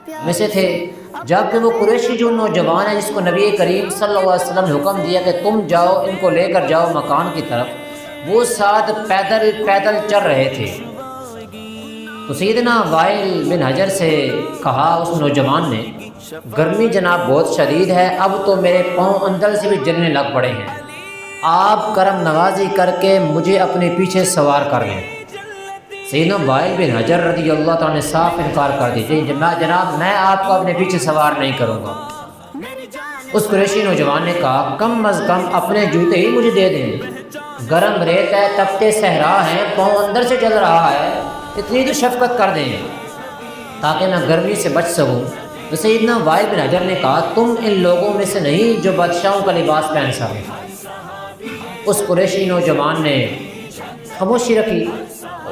میں سے تھے، جبکہ وہ قریشی جو نوجوان ہے جس کو نبی کریم صلی اللہ علیہ وسلم نے حکم دیا کہ تم جاؤ ان کو لے کر جاؤ مکان کی طرف، وہ ساتھ پیدل پیدل چل رہے تھے۔ تو سیدنا وائل بن حجر سے کہا اس نوجوان نے، گرمی جناب بہت شدید ہے، اب تو میرے پاؤں اندر سے بھی جلنے لگ پڑے ہیں، آپ کرم نوازی کر کے مجھے اپنے پیچھے سوار کر لیں۔ سیدنا وائل بن حجر رضی اللہ تعالیٰ نے صاف انکار کر دیا، جناب میں آپ کو اپنے پیچھے سوار نہیں کروں گا۔ اس قریشی نوجوان نے کہا، کم از کم اپنے جوتے ہی مجھے دے دیں، گرم ریت ہے، تپتے صحرا ہیں، پاؤں اندر سے جل رہا ہے، اتنی تو شفقت کر دیں تاکہ میں گرمی سے بچ سکوں۔ تو سیدنا وائل بن حجر نے کہا، تم ان لوگوں میں سے نہیں جو بادشاہوں کا لباس پہن سکے۔ اس قریشی نوجوان نے خاموشی رکھی۔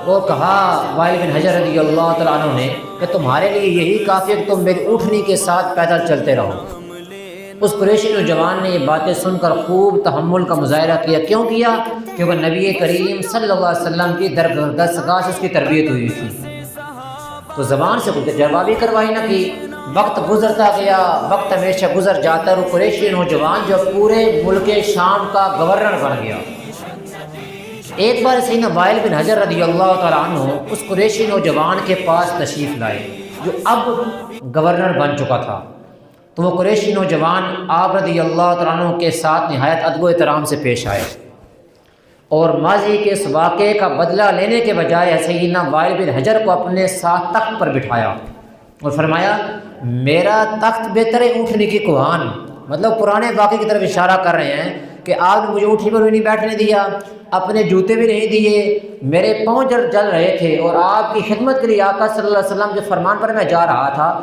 وہ کہا وائل بن حجر رضی اللہ تعالیٰ عنہ نے کہ تمہارے لیے یہی کافی ہے کہ تم میری اونٹنی کے ساتھ پیدل چلتے رہو۔ اس قریشی نوجوان نے یہ باتیں سن کر خوب تحمل کا مظاہرہ کیا۔ کیوں کیا؟ کیونکہ نبی کریم صلی اللہ علیہ وسلم کی دستگاہ سے اس کی تربیت ہوئی تھی، تو زبان سے کوئی جوابی کارروائی نہ کی۔ وقت گزرتا گیا، وقت ہمیشہ گزر جاتا، وہ قریشی نوجوان جو پورے ملک شام کا گورنر بن گیا۔ ایک بار سیدنا وائل بن حجر رضی اللہ تعالیٰ عنہ اس قریشی نوجوان کے پاس تشریف لائے جو اب گورنر بن چکا تھا، تو وہ قریشی نوجوان آپ رضی اللہ تعالیٰ عنہ کے ساتھ نہایت ادب و احترام سے پیش آئے، اور ماضی کے اس واقعے کا بدلہ لینے کے بجائے سیدنا وائل بن حجر کو اپنے ساتھ تخت پر بٹھایا اور فرمایا، میرا تخت بہتر ہے اونٹنی کی کوہان، مطلب پرانے واقعے کی طرف اشارہ کر رہے ہیں کہ آپ نے مجھے اونٹنی پر بھی نہیں بیٹھنے دیا، اپنے جوتے بھی نہیں دیے، میرے پاؤں جل رہے تھے، اور آپ کی خدمت کے لیے آقا صلی اللہ علیہ وسلم کے فرمان پر میں جا رہا تھا۔